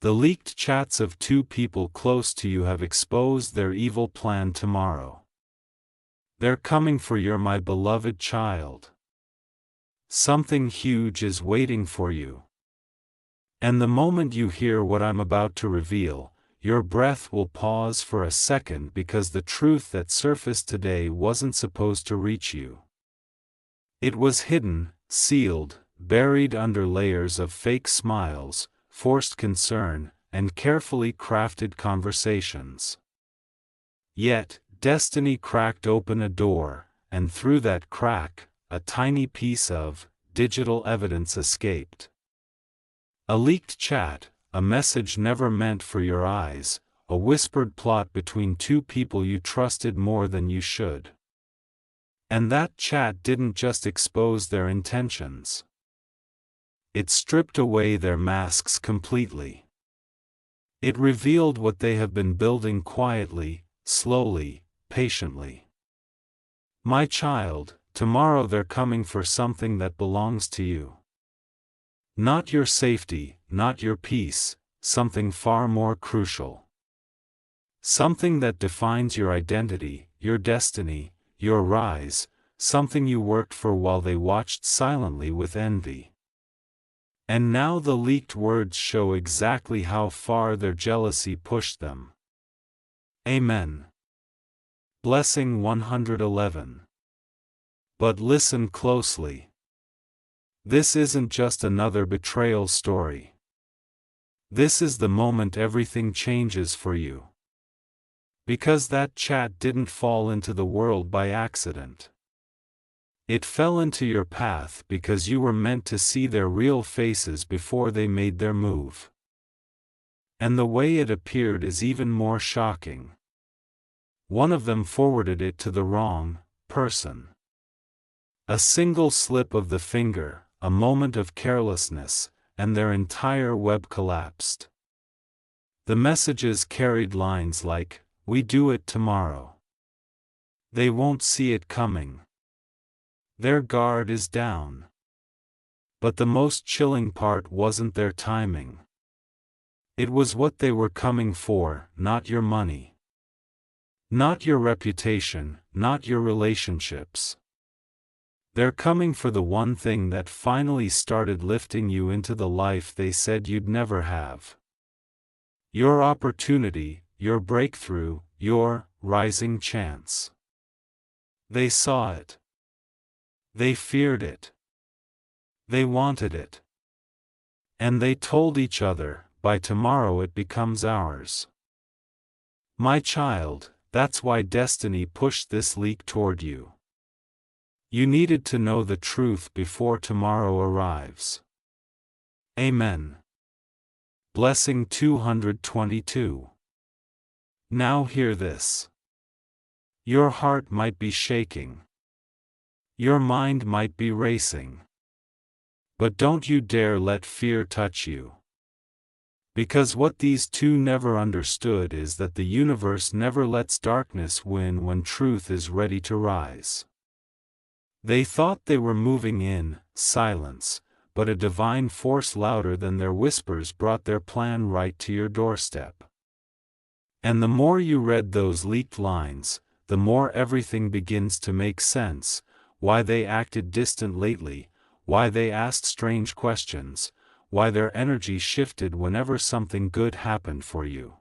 The leaked chats of two people close to you have exposed their evil plan tomorrow. They're coming for you, my beloved child. Something huge is waiting for you. And the moment you hear what I'm about to reveal, your breath will pause for a second, because the truth that surfaced today wasn't supposed to reach you. It was hidden, sealed, buried under layers of fake smiles, forced concern, and carefully crafted conversations. Yet, destiny cracked open a door, and through that crack, a tiny piece of digital evidence escaped. A leaked chat, a message never meant for your eyes, a whispered plot between two people you trusted more than you should. And that chat didn't just expose their intentions. It stripped away their masks completely. It revealed what they have been building quietly, slowly, patiently. My child, tomorrow they're coming for something that belongs to you. Not your safety, not your peace, something far more crucial. Something that defines your identity, your destiny, your rise, something you worked for while they watched silently with envy. And now the leaked words show exactly how far their jealousy pushed them. Amen. Blessing 111. But listen closely. This isn't just another betrayal story. This is the moment everything changes for you. Because that chat didn't fall into the world by accident. It fell into your path because you were meant to see their real faces before they made their move. And the way it appeared is even more shocking. One of them forwarded it to the wrong person. A single slip of the finger, a moment of carelessness, and their entire web collapsed. The messages carried lines like, "We do it tomorrow." They won't see it coming. Their guard is down. But the most chilling part wasn't their timing. It was what they were coming for, not your money. Not your reputation, not your relationships. They're coming for the one thing that finally started lifting you into the life they said you'd never have. Your opportunity, your breakthrough, your rising chance. They saw it. They feared it. They wanted it. And they told each other, by tomorrow it becomes ours. My child, that's why destiny pushed this leak toward you. You needed to know the truth before tomorrow arrives. Amen. Blessing 222. Now hear this. Your heart might be shaking. Your mind might be racing. But don't you dare let fear touch you. Because what these two never understood is that the universe never lets darkness win when truth is ready to rise. They thought they were moving in silence, but a divine force louder than their whispers brought their plan right to your doorstep. And the more you read those leaked lines, the more everything begins to make sense. Why they acted distant lately, why they asked strange questions, why their energy shifted whenever something good happened for you.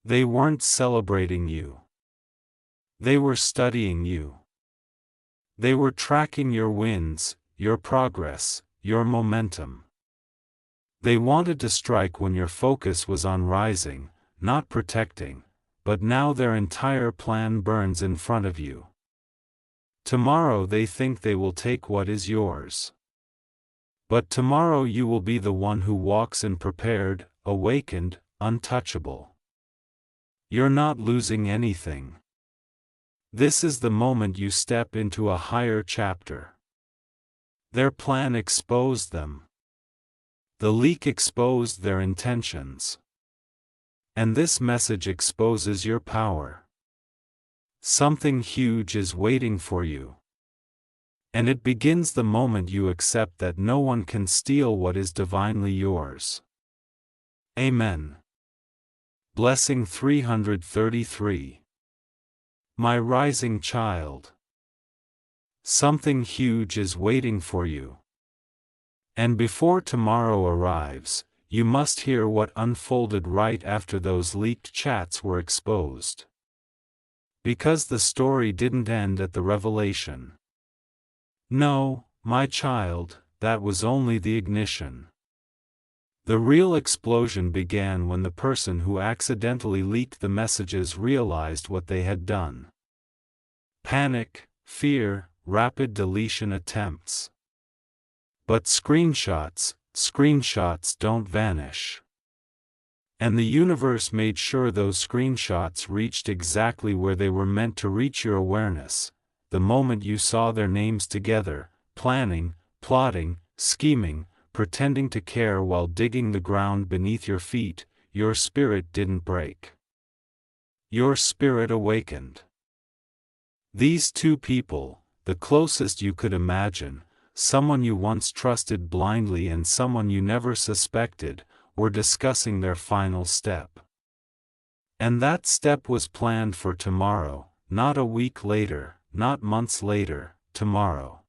They weren't celebrating you. They were studying you. They were tracking your wins, your progress, your momentum. They wanted to strike when your focus was on rising, not protecting, but now their entire plan burns in front of you. Tomorrow they think they will take what is yours. But tomorrow you will be the one who walks in prepared, awakened, untouchable. You're not losing anything. This is the moment you step into a higher chapter. Their plan exposed them. The leak exposed their intentions. And this message exposes your power. Something huge is waiting for you. And it begins the moment you accept that no one can steal what is divinely yours. Amen. Blessing 333. My rising child. Something huge is waiting for you. And before tomorrow arrives, you must hear what unfolded right after those leaked chats were exposed. Because the story didn't end at the revelation. No, my child, that was only the ignition. The real explosion began when the person who accidentally leaked the messages realized what they had done. Panic, fear, rapid deletion attempts. But screenshots don't vanish. And the universe made sure those screenshots reached exactly where they were meant to reach your awareness, the moment you saw their names together, planning, plotting, scheming, pretending to care while digging the ground beneath your feet. Your spirit didn't break. Your spirit awakened. These two people, the closest you could imagine, someone you once trusted blindly and someone you never suspected, were discussing their final step. And that step was planned for tomorrow, not a week later, not months later, tomorrow.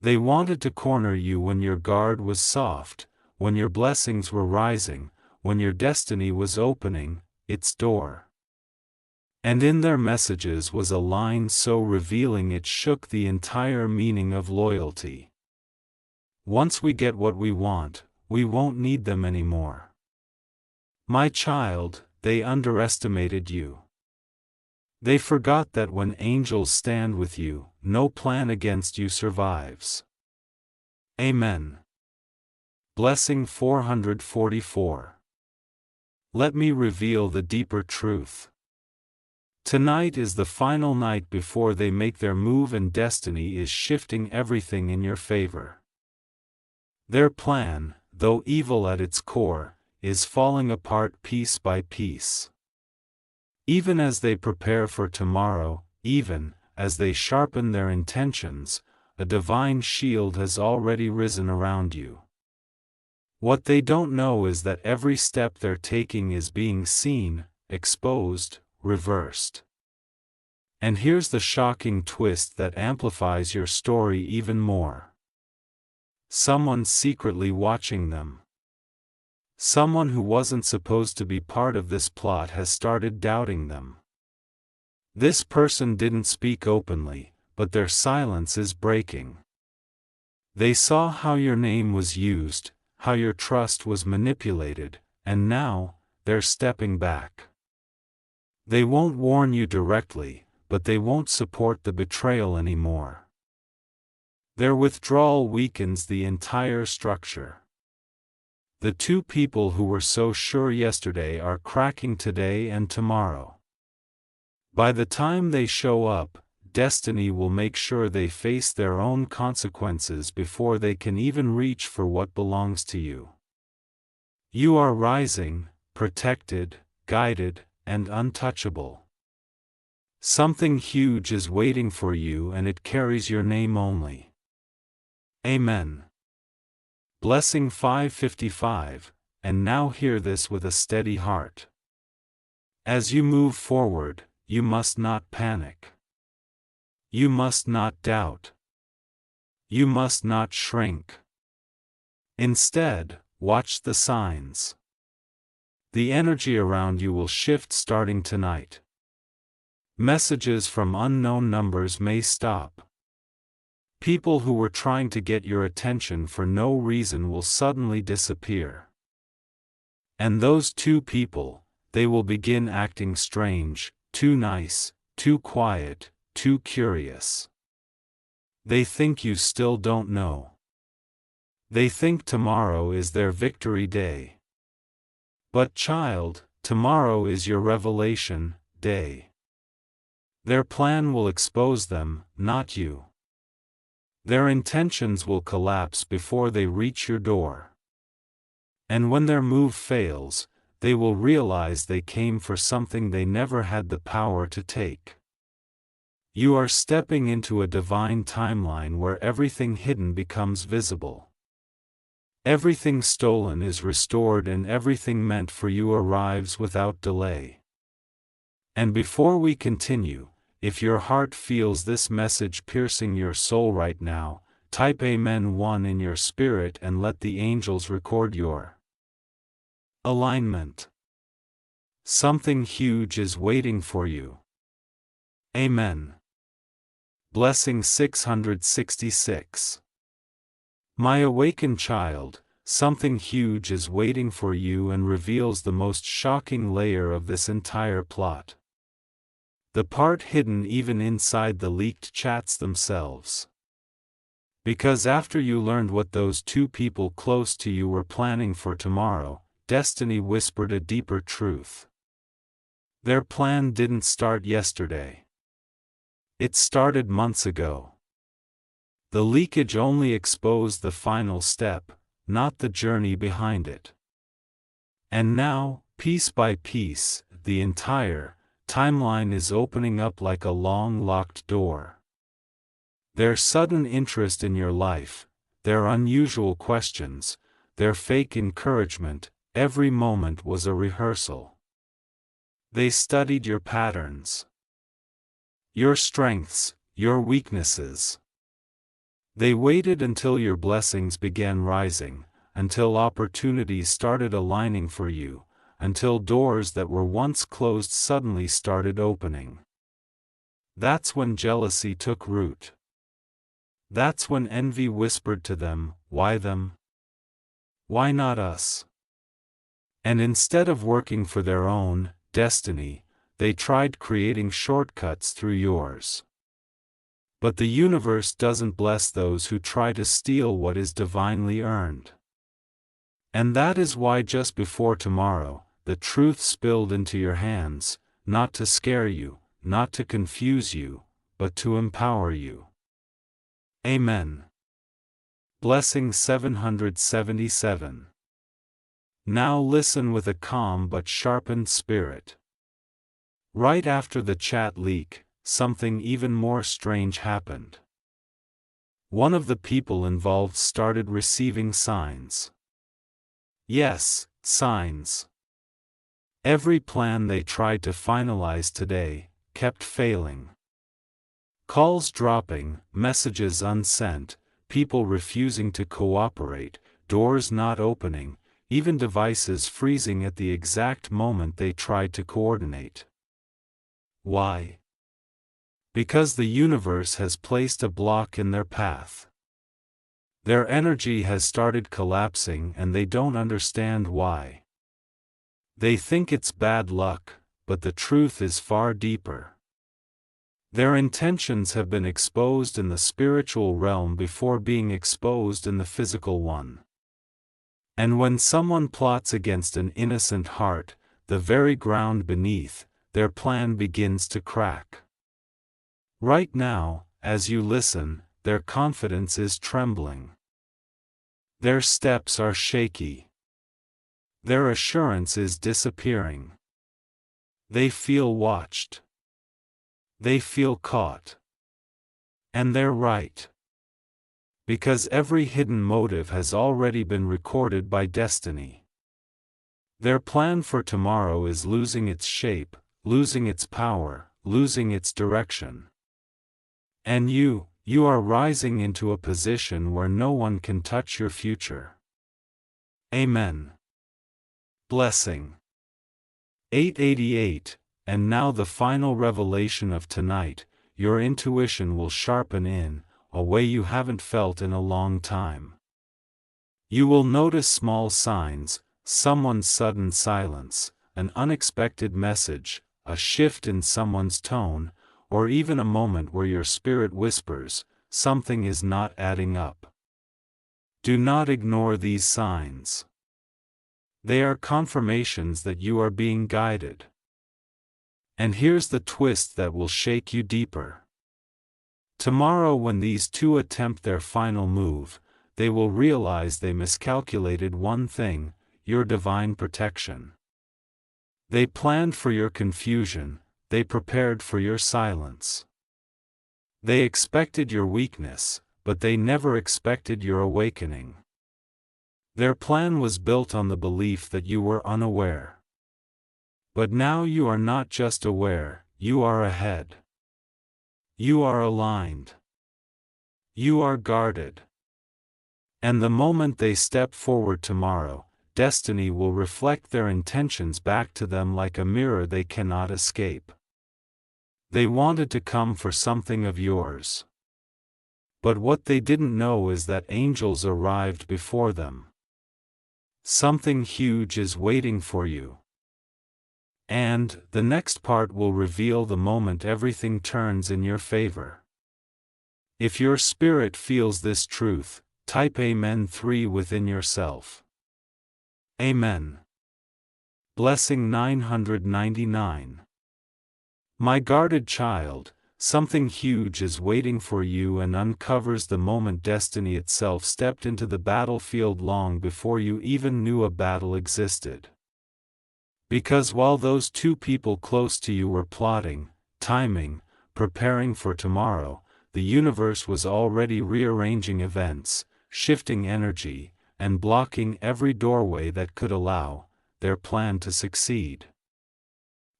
They wanted to corner you when your guard was soft, when your blessings were rising, when your destiny was opening its door. And in their messages was a line so revealing it shook the entire meaning of loyalty. Once we get what we want, we won't need them anymore. My child, they underestimated you. They forgot that when angels stand with you, no plan against you survives. Amen. Blessing 444. Let me reveal the deeper truth. Tonight is the final night before they make their move, and destiny is shifting everything in your favor. Their plan, though evil at its core, is falling apart piece by piece. Even as they prepare for tomorrow, even as they sharpen their intentions, a divine shield has already risen around you. What they don't know is that every step they're taking is being seen, exposed, reversed. And here's the shocking twist that amplifies your story even more. Someone's secretly watching them. Someone who wasn't supposed to be part of this plot has started doubting them. This person didn't speak openly, but their silence is breaking. They saw how your name was used, how your trust was manipulated, and now, they're stepping back. They won't warn you directly, but they won't support the betrayal anymore. Their withdrawal weakens the entire structure. The two people who were so sure yesterday are cracking today and tomorrow. By the time they show up, destiny will make sure they face their own consequences before they can even reach for what belongs to you. You are rising, protected, guided, and untouchable. Something huge is waiting for you, and it carries your name only. Amen. Blessing 555, and now hear this with a steady heart. As you move forward, you must not panic. You must not doubt. You must not shrink. Instead, watch the signs. The energy around you will shift starting tonight. Messages from unknown numbers may stop. People who were trying to get your attention for no reason will suddenly disappear. And those two people, they will begin acting strange, too nice, too quiet, too curious. They think you still don't know. They think tomorrow is their victory day. But child, tomorrow is your revelation day. Their plan will expose them, not you. Their intentions will collapse before they reach your door. And when their move fails, they will realize they came for something they never had the power to take. You are stepping into a divine timeline where everything hidden becomes visible. Everything stolen is restored and everything meant for you arrives without delay. And before we continue, if your heart feels this message piercing your soul right now, type Amen 1 in your spirit and let the angels record your alignment. Something huge is waiting for you. Amen. Blessing 666. My awakened child, something huge is waiting for you and reveals the most shocking layer of this entire plot. The part hidden even inside the leaked chats themselves. Because after you learned what those two people close to you were planning for tomorrow, Destiny whispered a deeper truth. Their plan didn't start yesterday. It started months ago. The leakage only exposed the final step, not the journey behind it. And now, piece by piece, the entire timeline is opening up like a long locked door. Their sudden interest in your life, their unusual questions, their fake encouragement, every moment was a rehearsal. They studied your patterns, your strengths, your weaknesses. They waited until your blessings began rising, until opportunities started aligning for you, until doors that were once closed suddenly started opening. That's when jealousy took root. That's when envy whispered to them, "Why them? Why not us?" And instead of working for their own destiny, they tried creating shortcuts through yours. But the universe doesn't bless those who try to steal what is divinely earned. And that is why just before tomorrow, the truth spilled into your hands, not to scare you, not to confuse you, but to empower you. Amen. Blessing 777. Now listen with a calm but sharpened spirit. Right after the chat leak, something even more strange happened. One of the people involved started receiving signs. Yes, signs. Every plan they tried to finalize today kept failing. Calls dropping, messages unsent, people refusing to cooperate, doors not opening, even devices freezing at the exact moment they tried to coordinate. Why? Because the universe has placed a block in their path. Their energy has started collapsing and they don't understand why. They think it's bad luck, but the truth is far deeper. Their intentions have been exposed in the spiritual realm before being exposed in the physical one. And when someone plots against an innocent heart, the very ground beneath, their plan begins to crack. Right now, as you listen, their confidence is trembling. Their steps are shaky. Their assurance is disappearing. They feel watched. They feel caught. And they're right. Because every hidden motive has already been recorded by destiny. Their plan for tomorrow is losing its shape, losing its power, losing its direction. And you are rising into a position where no one can touch your future. Amen. Blessing 888. And now the final revelation of tonight, your intuition will sharpen in a way you haven't felt in a long time. You will notice small signs, someone's sudden silence, an unexpected message, a shift in someone's tone, or even a moment where your spirit whispers, something is not adding up. Do not ignore these signs. They are confirmations that you are being guided. And here's the twist that will shake you deeper. Tomorrow, when these two attempt their final move, they will realize they miscalculated one thing: your divine protection. They planned for your confusion, they prepared for your silence. They expected your weakness, but they never expected your awakening. Their plan was built on the belief that you were unaware. But now you are not just aware, you are ahead. You are aligned. You are guarded. And the moment they step forward tomorrow, destiny will reflect their intentions back to them like a mirror they cannot escape. They wanted to come for something of yours. But what they didn't know is that angels arrived before them. Something huge is waiting for you. And the next part will reveal the moment everything turns in your favor. If your spirit feels this truth, type Amen 3 within yourself. Amen. Blessing 999. My guarded child, something huge is waiting for you and uncovers the moment destiny itself stepped into the battlefield long before you even knew a battle existed. Because while those two people close to you were plotting, timing, preparing for tomorrow, the universe was already rearranging events, shifting energy, and blocking every doorway that could allow their plan to succeed.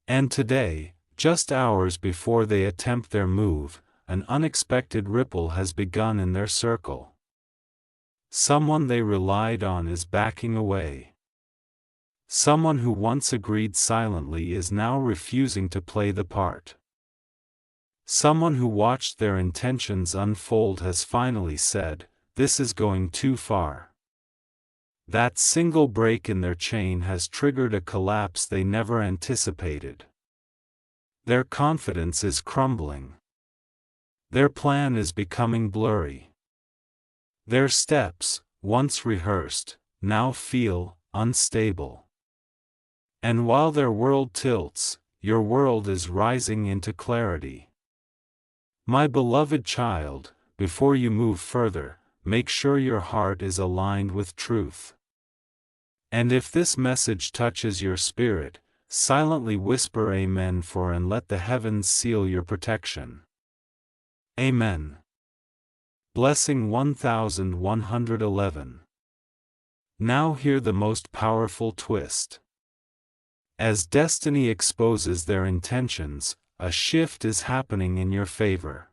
And today, just hours before they attempt their move, an unexpected ripple has begun in their circle. Someone they relied on is backing away. Someone who once agreed silently is now refusing to play the part. Someone who watched their intentions unfold has finally said, "This is going too far." That single break in their chain has triggered a collapse they never anticipated. Their confidence is crumbling. Their plan is becoming blurry. Their steps, once rehearsed, now feel unstable. And while their world tilts, your world is rising into clarity. My beloved child, before you move further, make sure your heart is aligned with truth. And if this message touches your spirit, silently whisper Amen for and let the heavens seal your protection. Amen. Blessing 1111. Now hear the most powerful twist. As destiny exposes their intentions, a shift is happening in your favor.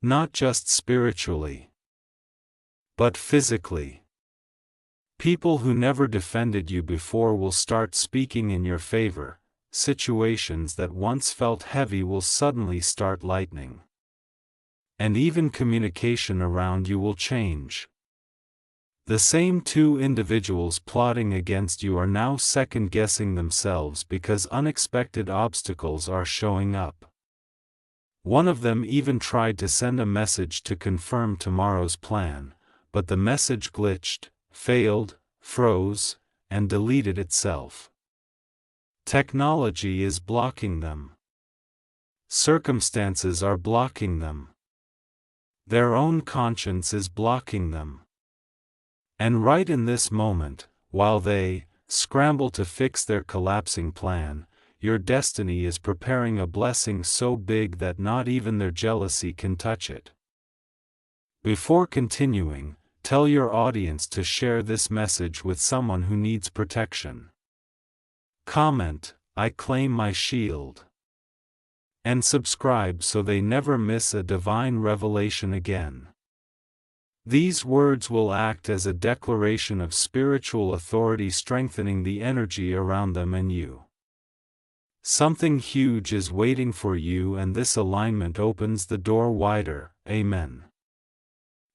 Not just spiritually, but physically. People who never defended you before will start speaking in your favor. Situations that once felt heavy will suddenly start lightening. And even communication around you will change. The same two individuals plotting against you are now second-guessing themselves because unexpected obstacles are showing up. One of them even tried to send a message to confirm tomorrow's plan, but the message glitched, failed, froze, and deleted itself. Technology is blocking them. Circumstances are blocking them. Their own conscience is blocking them. And right in this moment, while they scramble to fix their collapsing plan, your destiny is preparing a blessing so big that not even their jealousy can touch it. Before continuing, tell your audience to share this message with someone who needs protection. Comment, "I claim my shield." And subscribe so they never miss a divine revelation again. These words will act as a declaration of spiritual authority, strengthening the energy around them and you. Something huge is waiting for you, and this alignment opens the door wider. Amen.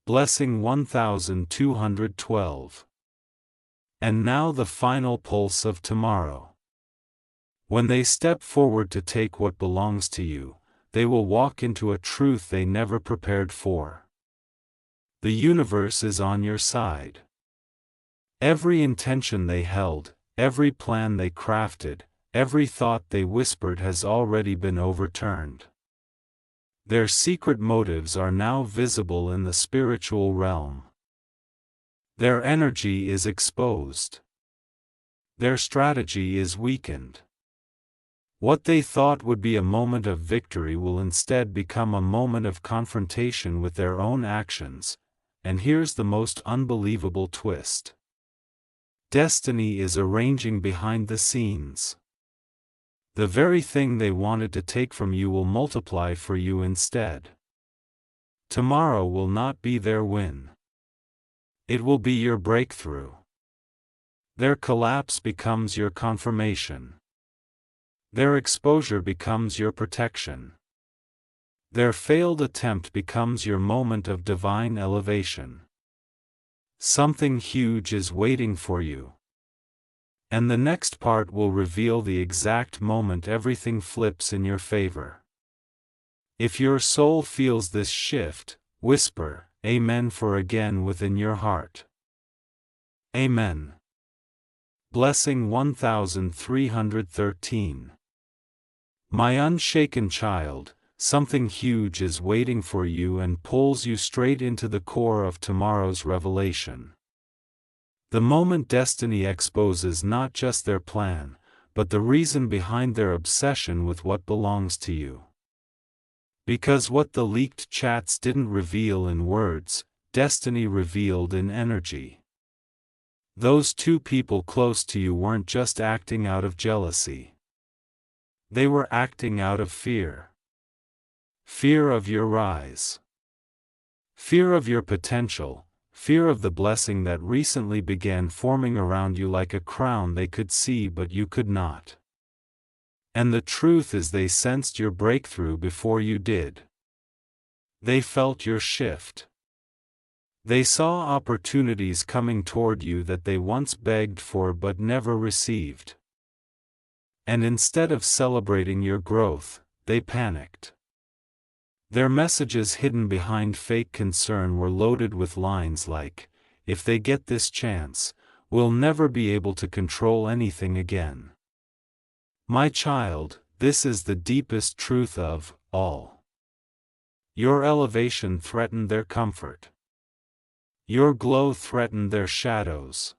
Blessing 1212. And now the final pulse of tomorrow. When they step forward to take what belongs to you, they will walk into a truth they never prepared for. The universe is on your side. Every intention they held, every plan they crafted, every thought they whispered has already been overturned. Their secret motives are now visible in the spiritual realm. Their energy is exposed. Their strategy is weakened. What they thought would be a moment of victory will instead become a moment of confrontation with their own actions. And here's the most unbelievable twist. Destiny is arranging behind the scenes. The very thing they wanted to take from you will multiply for you instead. Tomorrow will not be their win. It will be your breakthrough. Their collapse becomes your confirmation. Their exposure becomes your protection. Their failed attempt becomes your moment of divine elevation. Something huge is waiting for you. And the next part will reveal the exact moment everything flips in your favor. If your soul feels this shift, whisper, Amen for again within your heart. Amen. Blessing 1313. My unshaken child, something huge is waiting for you and pulls you straight into the core of tomorrow's revelation. The moment destiny exposes not just their plan, but the reason behind their obsession with what belongs to you. Because what the leaked chats didn't reveal in words, destiny revealed in energy. Those two people close to you weren't just acting out of jealousy. They were acting out of fear. Fear of your rise. Fear of your potential, fear of the blessing that recently began forming around you like a crown they could see but you could not. And the truth is they sensed your breakthrough before you did. They felt your shift. They saw opportunities coming toward you that they once begged for but never received. And instead of celebrating your growth, they panicked. Their messages hidden behind fake concern were loaded with lines like, if they get this chance, we'll never be able to control anything again. My child, this is the deepest truth of all. Your elevation threatened their comfort. Your glow threatened their shadows.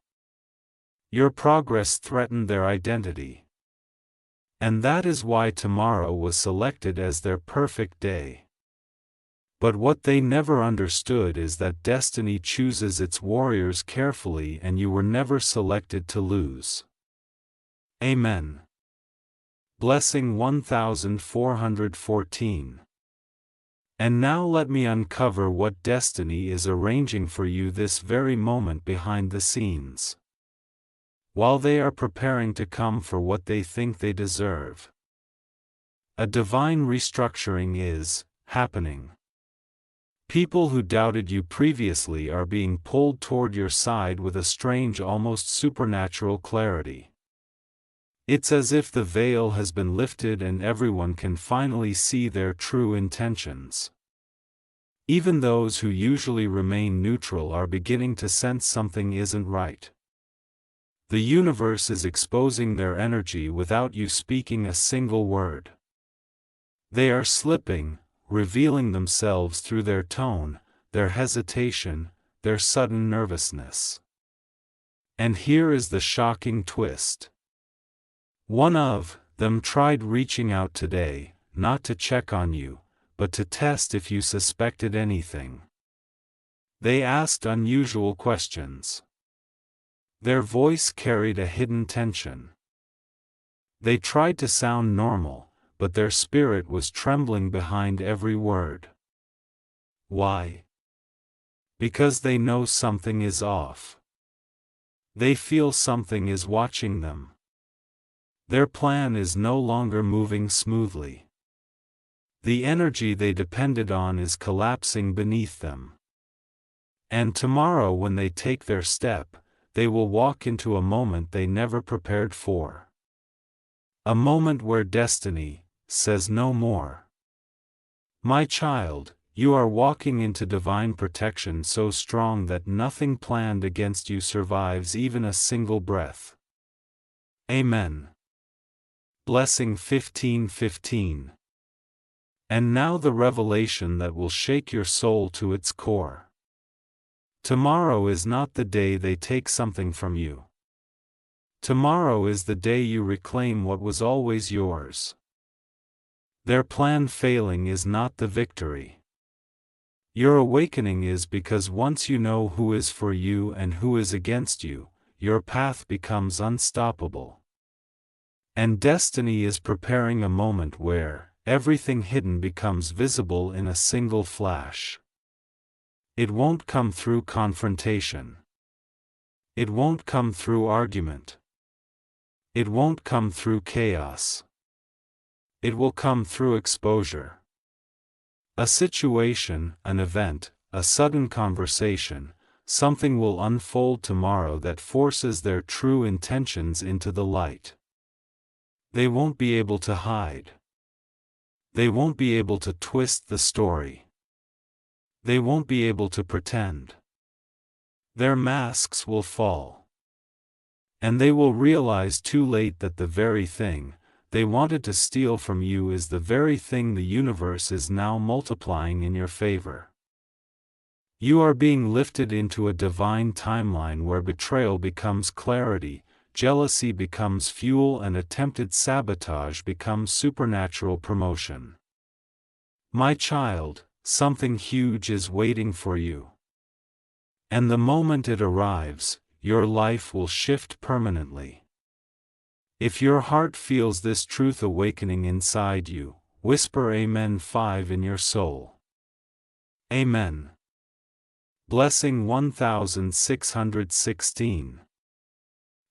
Your progress threatened their identity. And that is why tomorrow was selected as their perfect day. But what they never understood is that destiny chooses its warriors carefully and you were never selected to lose. Amen. Blessing 1414. And now let me uncover what destiny is arranging for you this very moment behind the scenes. While they are preparing to come for what they think they deserve. A divine restructuring is happening. People who doubted you previously are being pulled toward your side with a strange, almost supernatural clarity. It's as if the veil has been lifted and everyone can finally see their true intentions. Even those who usually remain neutral are beginning to sense something isn't right. The universe is exposing their energy without you speaking a single word. They are slipping, revealing themselves through their tone, their hesitation, their sudden nervousness. And here is the shocking twist. One of them tried reaching out today, not to check on you, but to test if you suspected anything. They asked unusual questions. Their voice carried a hidden tension. They tried to sound normal, but their spirit was trembling behind every word. Why? Because they know something is off. They feel something is watching them. Their plan is no longer moving smoothly. The energy they depended on is collapsing beneath them. And tomorrow when they take their step, they will walk into a moment they never prepared for. A moment where destiny says no more. My child, you are walking into divine protection so strong that nothing planned against you survives even a single breath. Amen. Blessing 1515. And now the revelation that will shake your soul to its core. Tomorrow is not the day they take something from you. Tomorrow is the day you reclaim what was always yours. Their plan failing is not the victory. Your awakening is because once you know who is for you and who is against you, your path becomes unstoppable. And destiny is preparing a moment where everything hidden becomes visible in a single flash. It won't come through confrontation. It won't come through argument. It won't come through chaos. It will come through exposure. A situation, an event, a sudden conversation, something will unfold tomorrow that forces their true intentions into the light. They won't be able to hide. They won't be able to twist the story. They won't be able to pretend. Their masks will fall. And they will realize too late that the very thing they wanted to steal from you is the very thing the universe is now multiplying in your favor. You are being lifted into a divine timeline where betrayal becomes clarity, jealousy becomes fuel, and attempted sabotage becomes supernatural promotion. My child, something huge is waiting for you. And the moment it arrives, your life will shift permanently. If your heart feels this truth awakening inside you, whisper Amen 5 in your soul. Amen. Blessing 1616.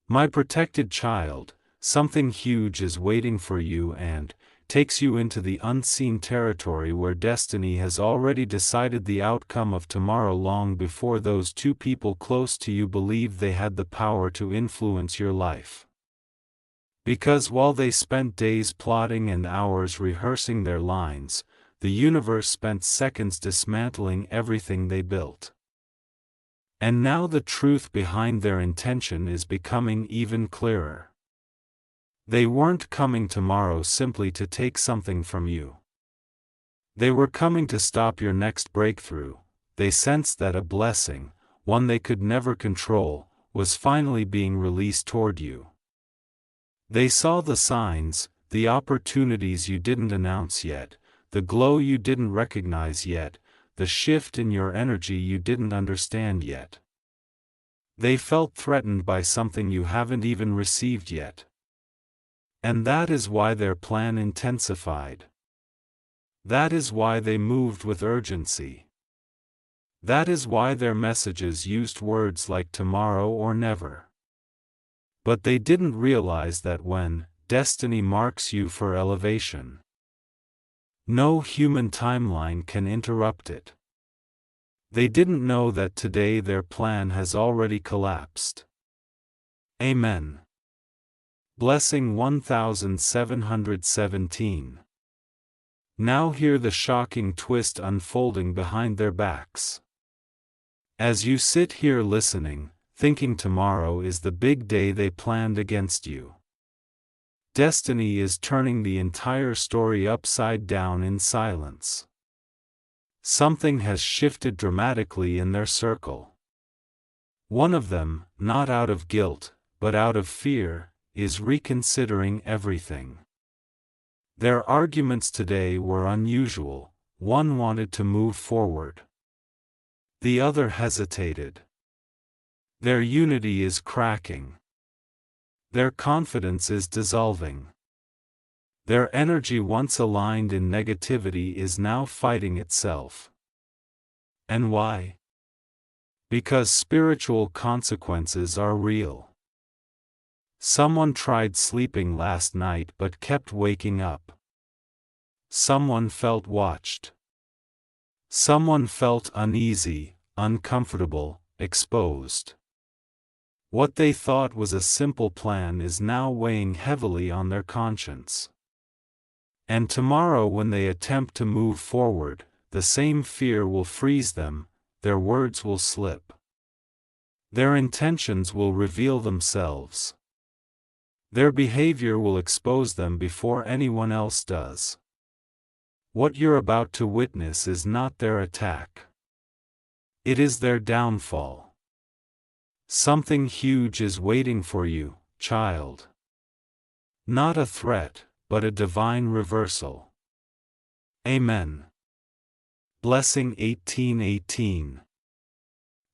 My protected child, something huge is waiting for you and takes you into the unseen territory where destiny has already decided the outcome of tomorrow long before those two people close to you believed they had the power to influence your life. Because while they spent days plotting and hours rehearsing their lines, the universe spent seconds dismantling everything they built. And now the truth behind their intention is becoming even clearer. They weren't coming tomorrow simply to take something from you. They were coming to stop your next breakthrough. They sensed that a blessing, one they could never control, was finally being released toward you. They saw the signs, the opportunities you didn't announce yet, the glow you didn't recognize yet, the shift in your energy you didn't understand yet. They felt threatened by something you haven't even received yet. And that is why their plan intensified. That is why they moved with urgency. That is why their messages used words like tomorrow or never. But they didn't realize that when destiny marks you for elevation, no human timeline can interrupt it. They didn't know that today their plan has already collapsed. Amen. Blessing 1717. Now hear the shocking twist unfolding behind their backs. As you sit here listening, thinking tomorrow is the big day they planned against you, destiny is turning the entire story upside down in silence. Something has shifted dramatically in their circle. One of them, not out of guilt, but out of fear, is reconsidering everything. Their arguments today were unusual. One wanted to move forward. The other hesitated. Their unity is cracking. Their confidence is dissolving. Their energy once aligned in negativity is now fighting itself. And why? Because spiritual consequences are real. Someone tried sleeping last night but kept waking up. Someone felt watched. Someone felt uneasy, uncomfortable, exposed. What they thought was a simple plan is now weighing heavily on their conscience. And tomorrow when they attempt to move forward, the same fear will freeze them, their words will slip. Their intentions will reveal themselves. Their behavior will expose them before anyone else does. What you're about to witness is not their attack. It is their downfall. Something huge is waiting for you, child. Not a threat, but a divine reversal. Amen. Blessing 1818.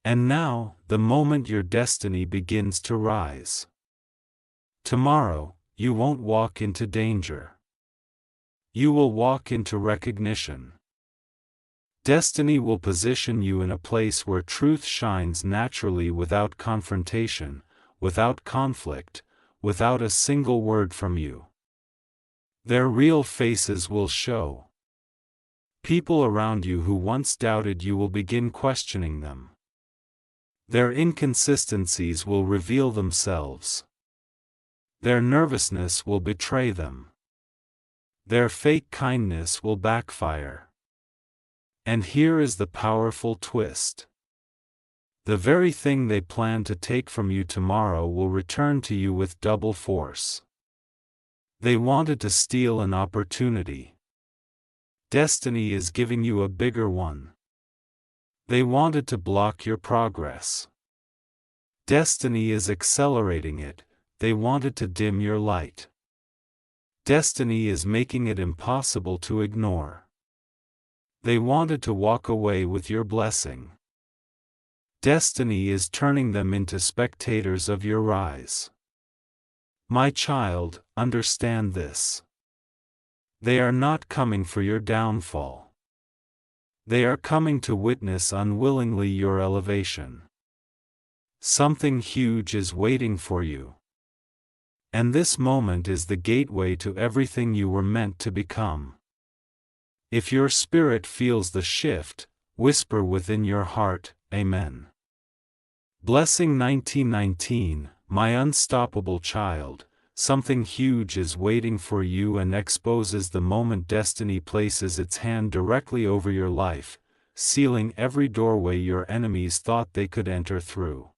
And now, the moment your destiny begins to rise. Tomorrow, you won't walk into danger. You will walk into recognition. Destiny will position you in a place where truth shines naturally without confrontation, without conflict, without a single word from you. Their real faces will show. People around you who once doubted you will begin questioning them. Their inconsistencies will reveal themselves. Their nervousness will betray them. Their fake kindness will backfire. And here is the powerful twist. The very thing they plan to take from you tomorrow will return to you with double force. They wanted to steal an opportunity. Destiny is giving you a bigger one. They wanted to block your progress. Destiny is accelerating it. They wanted to dim your light. Destiny is making it impossible to ignore. They wanted to walk away with your blessing. Destiny is turning them into spectators of your rise. My child, understand this. They are not coming for your downfall. They are coming to witness unwillingly your elevation. Something huge is waiting for you. And this moment is the gateway to everything you were meant to become. If your spirit feels the shift, whisper within your heart, Amen. Blessing 1919, my unstoppable child, something huge is waiting for you and exposes the moment destiny places its hand directly over your life, sealing every doorway your enemies thought they could enter through.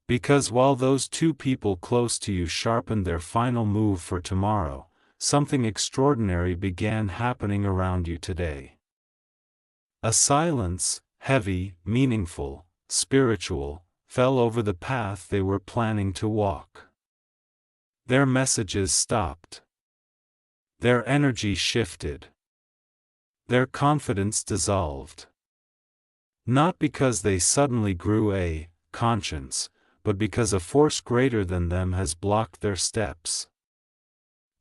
Because while those two people close to you sharpened their final move for tomorrow, something extraordinary began happening around you today. A silence, heavy, meaningful, spiritual, fell over the path they were planning to walk. Their messages stopped. Their energy shifted. Their confidence dissolved. Not because they suddenly grew a conscience, but because a force greater than them has blocked their steps.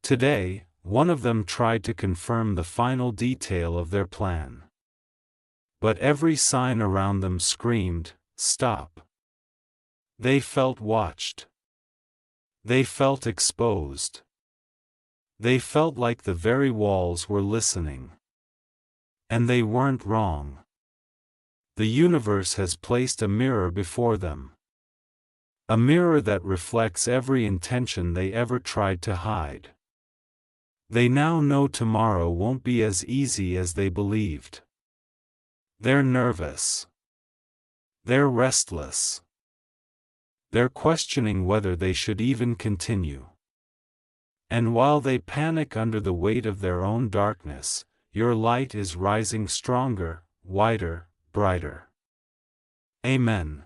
Today, one of them tried to confirm the final detail of their plan. But every sign around them screamed, stop. They felt watched. They felt exposed. They felt like the very walls were listening. And they weren't wrong. The universe has placed a mirror before them. A mirror that reflects every intention they ever tried to hide. They now know tomorrow won't be as easy as they believed. They're nervous. They're restless. They're questioning whether they should even continue. And while they panic under the weight of their own darkness, your light is rising stronger, wider, brighter. Amen.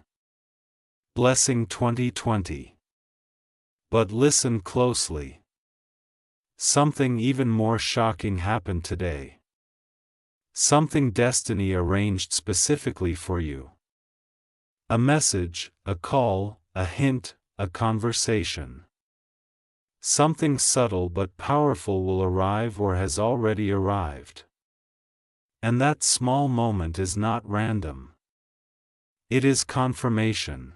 Blessing 2020. But listen closely. Something even more shocking happened today. Something destiny arranged specifically for you. A message, a call, a hint, a conversation. Something subtle but powerful will arrive or has already arrived. And that small moment is not random. It is confirmation.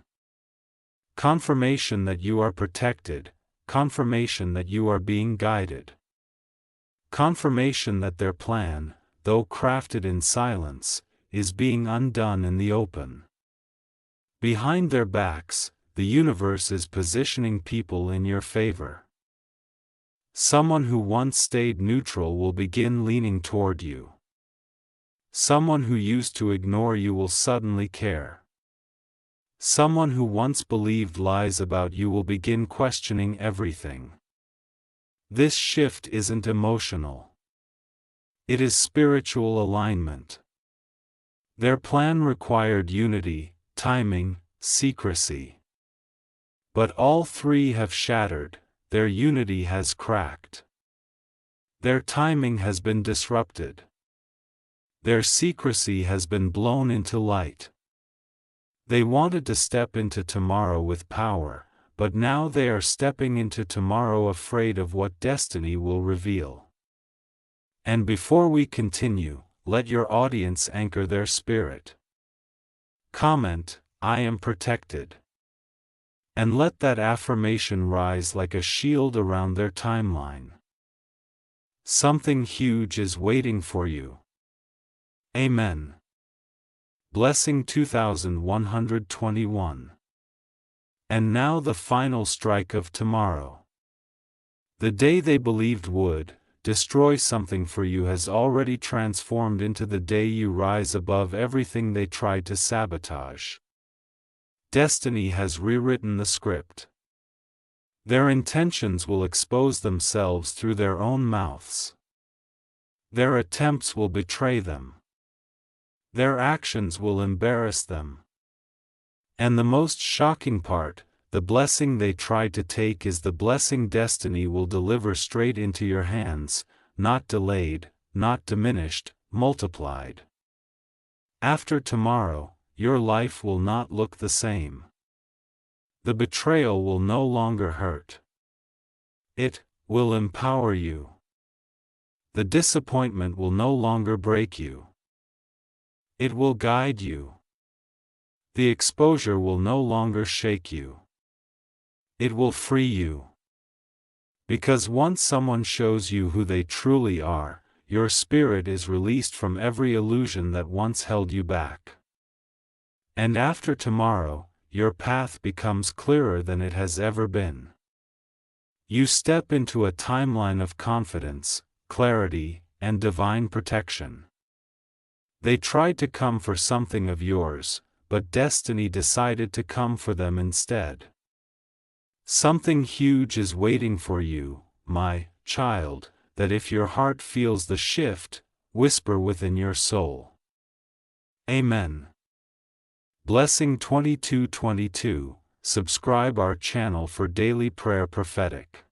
Confirmation that you are protected, confirmation that you are being guided. Confirmation that their plan, though crafted in silence, is being undone in the open. Behind their backs, the universe is positioning people in your favor. Someone who once stayed neutral will begin leaning toward you. Someone who used to ignore you will suddenly care. Someone who once believed lies about you will begin questioning everything. This shift isn't emotional. It is spiritual alignment. Their plan required unity, timing, secrecy. But all three have shattered, their unity has cracked. Their timing has been disrupted. Their secrecy has been blown into light. They wanted to step into tomorrow with power, but now they are stepping into tomorrow afraid of what destiny will reveal. And before we continue, let your audience anchor their spirit. Comment, "I am protected." And let that affirmation rise like a shield around their timeline. Something huge is waiting for you. Amen. Blessing 2121. And now the final strike of tomorrow. The day they believed would destroy something for you has already transformed into the day you rise above everything they tried to sabotage. Destiny has rewritten the script. Their intentions will expose themselves through their own mouths. Their attempts will betray them. Their actions will embarrass them. And the most shocking part, the blessing they tried to take is the blessing destiny will deliver straight into your hands, not delayed, not diminished, multiplied. After tomorrow, your life will not look the same. The betrayal will no longer hurt. It will empower you. The disappointment will no longer break you. It will guide you. The exposure will no longer shake you. It will free you. Because once someone shows you who they truly are, your spirit is released from every illusion that once held you back. And after tomorrow, your path becomes clearer than it has ever been. You step into a timeline of confidence, clarity, and divine protection. They tried to come for something of yours, but destiny decided to come for them instead. Something huge is waiting for you, my child, that if your heart feels the shift, whisper within your soul. Amen. Blessing 2222, subscribe our channel for daily prayer prophetic.